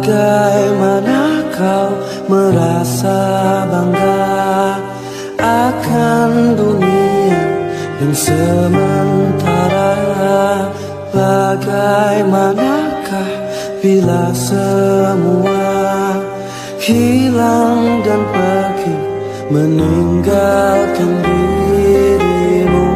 Bagaimana kau merasa bangga akan dunia yang sementara? Bagaimanakah bila semua hilang dan pergi meninggalkan dirimu?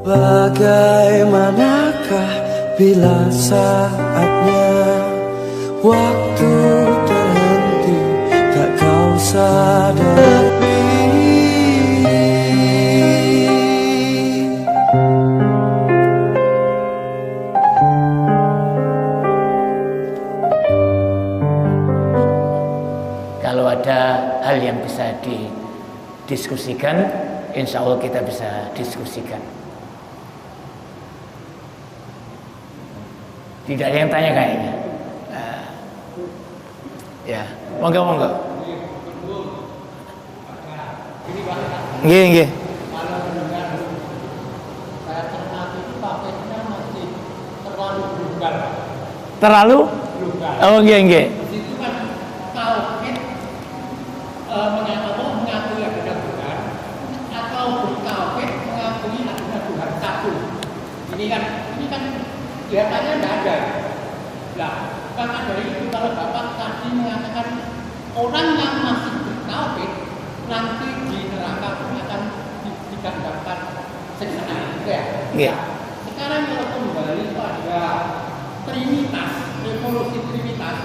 Bagaimanakah bila saatnya waktu terhenti tak kau sadari? Kalau ada hal yang bisa didiskusikan, insya Allah kita bisa diskusikan. Tidak ada yang tanya kayaknya. Ya, monggo. Nggih. Kalau mendengar saya cermati itu pakainya masih terlalu vulgar. Terlalu? Vulgar. Oh, nggih. Di situ kan tauhid mengakui adanya Tuhan atau bertauhid mengakui adanya Tuhan satu. Ini kan kelihatannya tidak ada. Nah, maka dari itu kalau Bapak tadi mengatakan orang yang masih bertauhid nanti di neraka pun akan didapatkan siksaan, ya. Yeah. Sekarang kalau kembali pada Trinitas, revolusi Trinitas,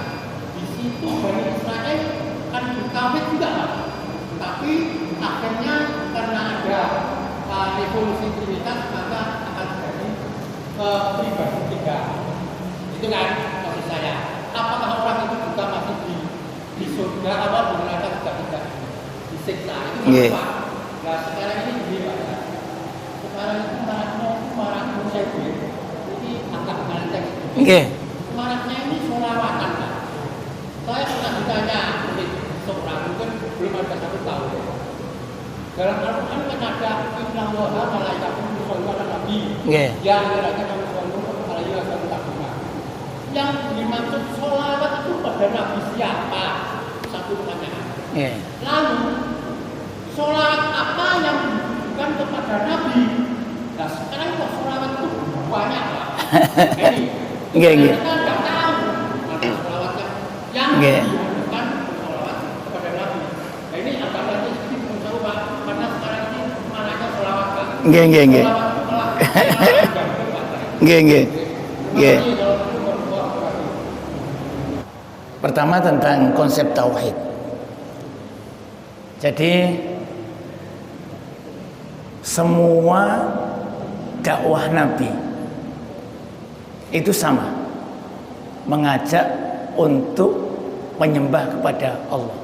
di situ Bani Israel kan bertauhid juga, Pak. Tapi akhirnya karena ada revolusi Trinitas maka akan terjadi pribadi tiga. Itu kan maksud saya. Apakah orang itu juga masih di surga atau di neraka juga tidak disiksa? Itu apa? Nah sekarang ini gini Pak. Sekarang itu marak musyrik. Ini agak melenceng. Maraknya ini sholawatan Pak. Saya pernah ditanya seorang mungkin belum ada 1 tahun. Dalam Al-Quran kan ada Inna Allaha malaikatahu yusholluna 'alan nabi. Ya ayyuhalladzina amanu shollu 'alaihi wa sallimu taslima. Yang dimaksud sholawat itu pada Nabi siapa? Satu pertanyaan. Lalu sholawat apa yang ditujukan kepada Nabi? Nah sekarang kok sholawat itu banyak Pak. Ini kita tidak tahu mana sholawat yang ditujukan sholawat kepada Nabi. Nah ini agak nanti sedikit menjauh Pak. Karena sekarang ini mananya sholawat Pak. Pertama tentang konsep tauhid. Jadi semua dakwah Nabi itu sama, mengajak untuk menyembah kepada Allah.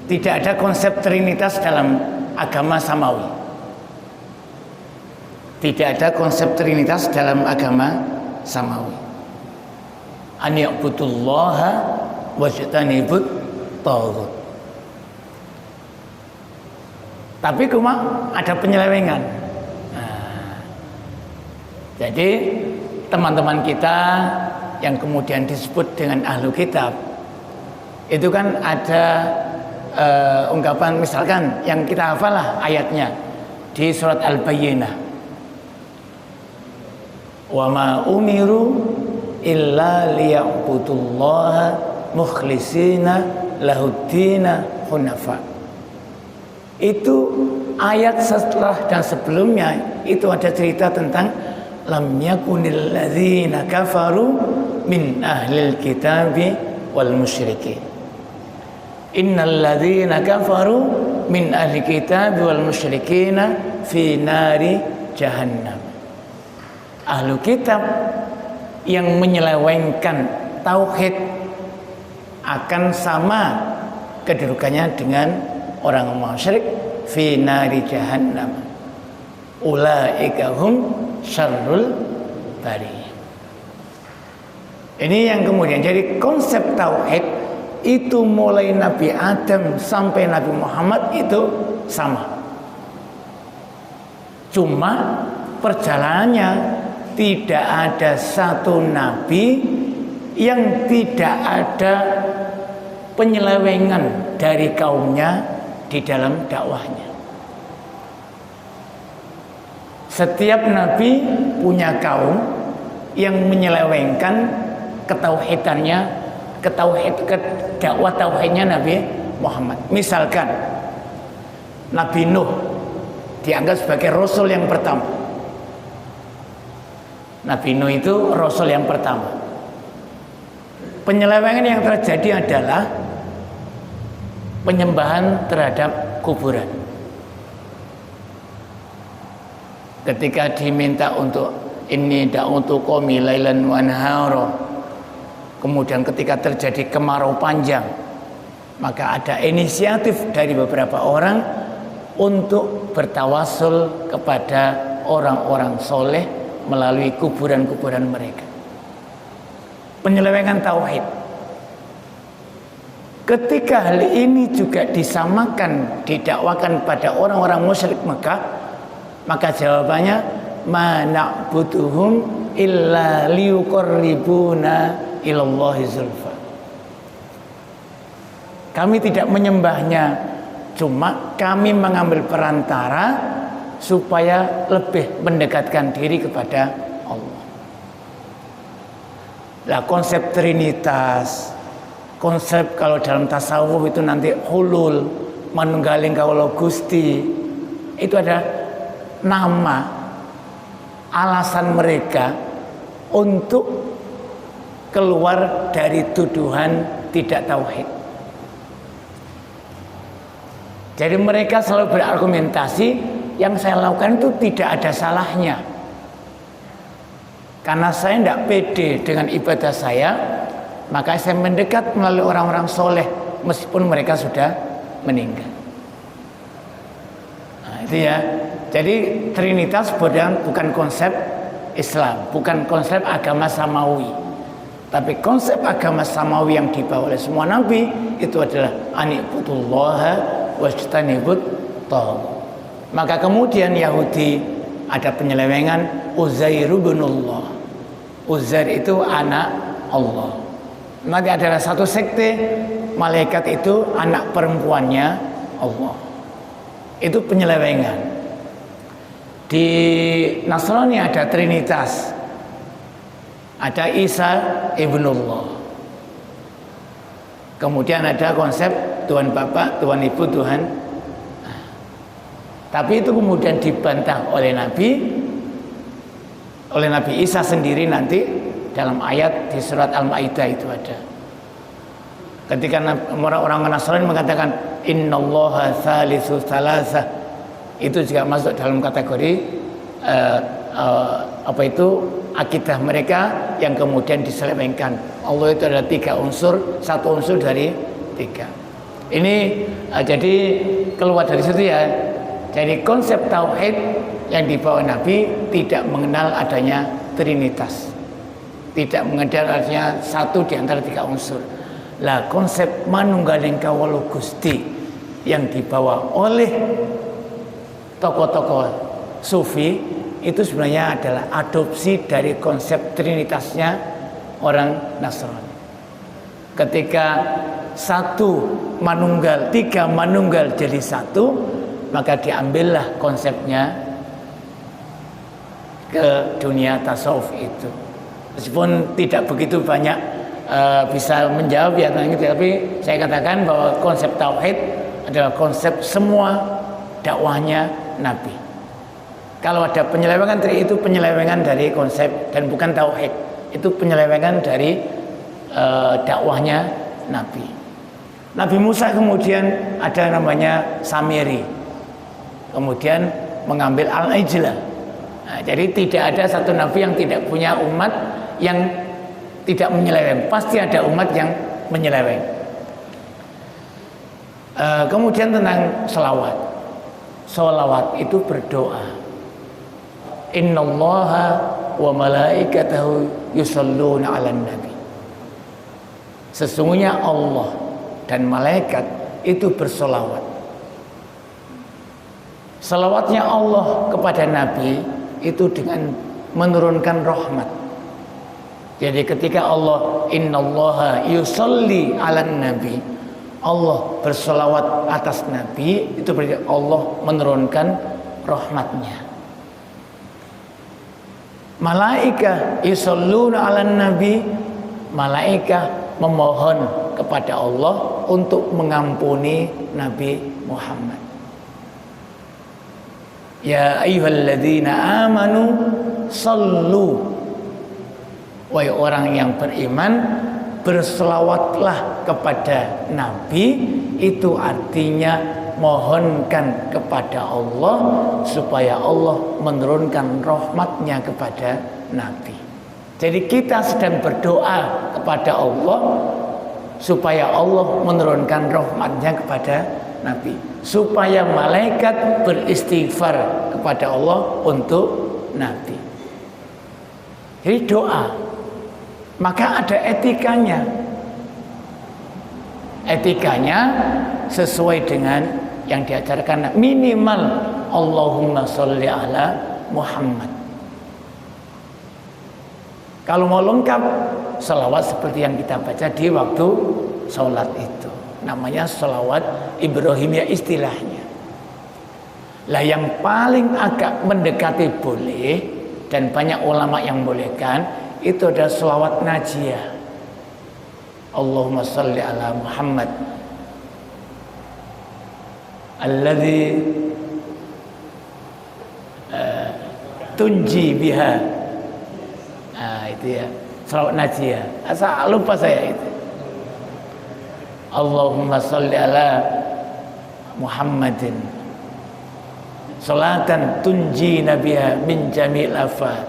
Tidak ada konsep trinitas dalam agama samawi. Tidak ada konsep trinitas dalam agama samawi. An ya'budullaha wajtanibut taghut. Tapi cuma ada penyelewengan. Jadi teman-teman kita yang kemudian disebut dengan ahlu kitab itu kan ada ungkapan misalkan yang kita hafal lah ayatnya di surat Al-Bayyinah. Wa ma umiru illa liya'budullaha mukhlishina lahuddina hunafa. Itu ayat setelah dan sebelumnya itu ada cerita tentang lam yakunil ladzina kafaru min ahlil kitabi wal musyrikin. Innal ladzina kafaru min ahli kitabi wal musyrikina fi nari jahannam. Ahlu kitab yang menyelewengkan tauhid akan sama kedudukannya dengan orang musyrik fi nari jahannam. Ulaika hum syarrul bariyah. Ini yang kemudian jadi konsep tauhid itu mulai Nabi Adam sampai Nabi Muhammad itu sama. Cuma perjalanannya tidak ada satu nabi yang tidak ada penyelewengan dari kaumnya di dalam dakwahnya. Setiap nabi punya kaum yang menyelewengkan ketauhidannya, dakwah tauhidnya Nabi Muhammad. Misalkan Nabi Nuh dianggap sebagai rasul yang pertama. Nabi Nuh itu rasul yang pertama. Penyelewengan yang terjadi adalah penyembahan terhadap kuburan. Ketika diminta untuk ini untuk qaumi lailan wa nahara, kemudian ketika terjadi kemarau panjang, maka ada inisiatif dari beberapa orang untuk bertawasul kepada orang-orang soleh melalui kuburan-kuburan mereka. Penyelewengan tauhid. Ketika hal ini juga disamakan, didakwakan pada orang-orang musyrik Mekah, maka jawabannya ma na'buduhum illa liyuqarribuna ilallahi zulfa. Kami tidak menyembahnya, cuma kami mengambil perantara supaya lebih mendekatkan diri kepada Allah. Lah konsep trinitas, konsep kalau dalam tasawuf itu nanti hulul, manunggaling kawula Gusti, itu ada nama alasan mereka untuk keluar dari tuduhan tidak tauhid. Jadi mereka selalu berargumentasi yang saya lakukan itu tidak ada salahnya. Karena saya tidak pede dengan ibadah saya, maka saya mendekat melalui orang-orang soleh meskipun mereka sudah meninggal. Nah, itu ya. Jadi trinitas bukan konsep Islam, bukan konsep agama samawi. Tapi konsep agama samawi yang dibawa oleh semua nabi itu adalah ani'budullaha wajtanibut taghut. Maka kemudian Yahudi ada penyelewengan Uzairu binullah. Uzair itu anak Allah. Nanti adalah satu sekte malaikat itu anak perempuannya Allah. Itu penyelewengan. Di Nasrani ada trinitas. Ada Isa ibnullah. Kemudian ada konsep Tuhan Bapa, Tuhan Ibu, Tuhan. Tapi itu kemudian dibantah oleh Nabi Isa sendiri nanti dalam ayat di surat Al-Maidah itu ada. Ketika orang-orang Nasrani mengatakan innallaha tsalitsu tsalatsa, itu juga masuk dalam kategori akidah mereka yang kemudian diselewengkan. Allah itu ada 3 unsur, satu unsur dari 3. Ini jadi keluar dari situ ya. Jadi konsep tauhid yang dibawa Nabi tidak mengenal adanya trinitas, tidak mengenal adanya satu di antara 3 unsur. Lah konsep manunggaling kawula Gusti yang dibawa oleh tokoh-tokoh sufi itu sebenarnya adalah adopsi dari konsep trinitasnya orang Nasrani. Ketika 1 manunggal, 3 manunggal jadi 1, maka diambillah konsepnya ke dunia tasawuf itu. Meskipun tidak begitu banyak bisa menjawab ya, tapi saya katakan bahwa konsep tauhid adalah konsep semua dakwahnya Nabi. Kalau ada penyelewengan itu penyelewengan dari konsep dan bukan tauhid. Itu penyelewengan dari dakwahnya Nabi. Nabi Musa kemudian ada namanya Samiri. Kemudian mengambil Al-Ijlah. Nah, jadi tidak ada satu nabi yang tidak punya umat yang tidak menyeleweng. Pasti ada umat yang menyeleweng. Kemudian tentang selawat. Selawat itu berdoa. Innallaha wa malaikatahu yusholluna 'alan nabi. Sesungguhnya Allah dan malaikat itu bersolawat. Salawatnya Allah kepada Nabi itu dengan menurunkan rahmat. Jadi ketika Allah innallaha yusolli ala nabi, Allah bersolawat atas Nabi, itu berarti Allah menurunkan rahmatnya. Malaika yusalluna ala nabi, malaika memohon kepada Allah untuk mengampuni Nabi Muhammad. Ya ayyuhalladzina amanu sallu, wahai orang yang beriman, berselawatlah kepada Nabi. Itu artinya mohonkan kepada Allah supaya Allah menurunkan rahmatnya kepada Nabi. Jadi kita sedang berdoa kepada Allah supaya Allah menurunkan rahmatnya kepada Nabi, supaya malaikat beristighfar kepada Allah untuk Nabi. Jadi doa, maka ada etikanya. Etikanya sesuai dengan yang diajarkan, minimal Allahumma sholli ala Muhammad. Kalau mau lengkap, salawat seperti yang kita baca di waktu sholat itu, namanya salawat Ibrahimiyah istilahnya. Lah yang paling agak mendekati boleh, dan banyak ulama yang bolehkan, itu ada salawat najiyah. Allahumma sholli ala Muhammad alladzi tunji biha. Itu ya, salawat najiyah. Asal lupa saya itu. Allahumma sholli ala Muhammadin salatan tunji nabiha min jamil afat.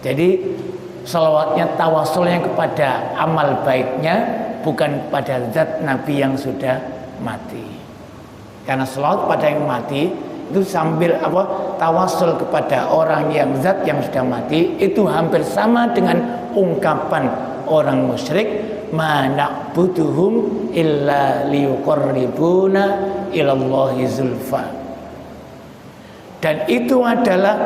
Jadi salawatnya tawasulnya kepada amal baiknya, bukan pada zat Nabi yang sudah mati. Karena salawat pada yang mati itu sambil tawasul kepada orang yang zat yang sudah mati, itu hampir sama dengan ungkapan orang musyrik, ma na'buduhum illa liyuqarribuna ilallahi zulfa. Dan itu adalah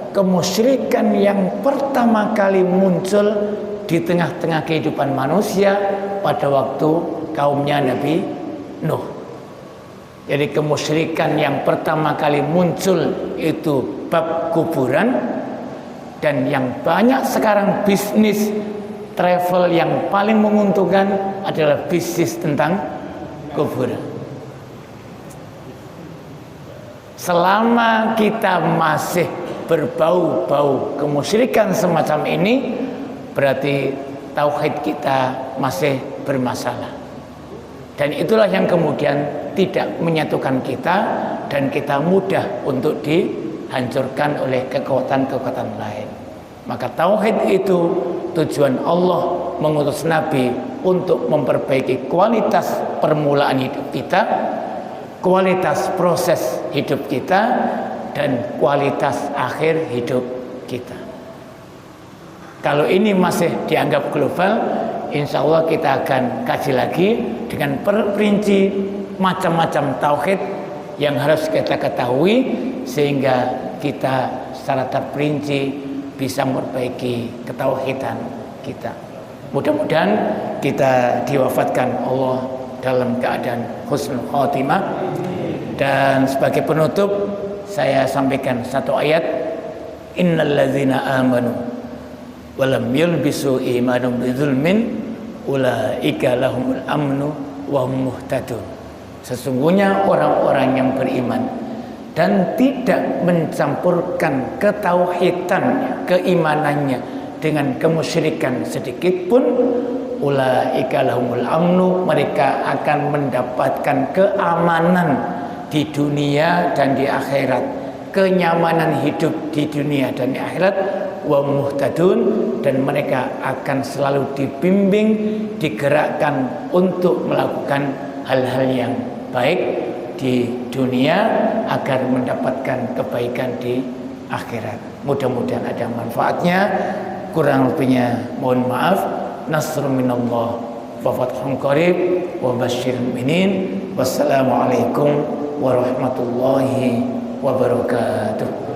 kemusyrikan yang pertama kali muncul di tengah-tengah kehidupan manusia pada waktu kaumnya Nabi Nuh. Jadi kemusyrikan yang pertama kali muncul itu bab kuburan, dan yang banyak sekarang bisnis travel yang paling menguntungkan adalah bisnis tentang kuburan. Selama kita masih berbau-bau kemusyrikan semacam ini, berarti tauhid kita masih bermasalah. Dan itulah yang kemudian tidak menyatukan kita, dan kita mudah untuk dihancurkan oleh kekuatan-kekuatan lain. Maka tauhid itu tujuan Allah mengutus Nabi untuk memperbaiki kualitas permulaan hidup kita, kualitas proses hidup kita, dan kualitas akhir hidup kita. Kalau ini masih dianggap global, insya Allah kita akan kaji lagi dengan perinci macam-macam tauhid yang harus kita ketahui, sehingga kita secara terperinci bisa memperbaiki ketauhidan kita. Mudah-mudahan kita diwafatkan Allah dalam keadaan husnul khotimah. Dan sebagai penutup, saya sampaikan satu ayat, innalladzina amanu walam yulbisu imanum bidzulmin ulaika lahumul amnu wa hum muhtadun. Sesungguhnya orang-orang yang beriman dan tidak mencampurkan ketauhidannya, keimanannya dengan kemusyrikan sedikit pun, ulaika lahumul amnu, mereka akan mendapatkan keamanan di dunia dan di akhirat, kenyamanan hidup di dunia dan di akhirat, wa muhtadun, dan mereka akan selalu dibimbing, digerakkan untuk melakukan hal-hal yang baik di dunia agar mendapatkan kebaikan di akhirat. Mudah-mudahan ada manfaatnya. Kurang lebihnya mohon maaf. Nasrun minallah wa fathun qarib wa basyiril mu'minin. Wassalamualaikum warahmatullahi wabarakatuh.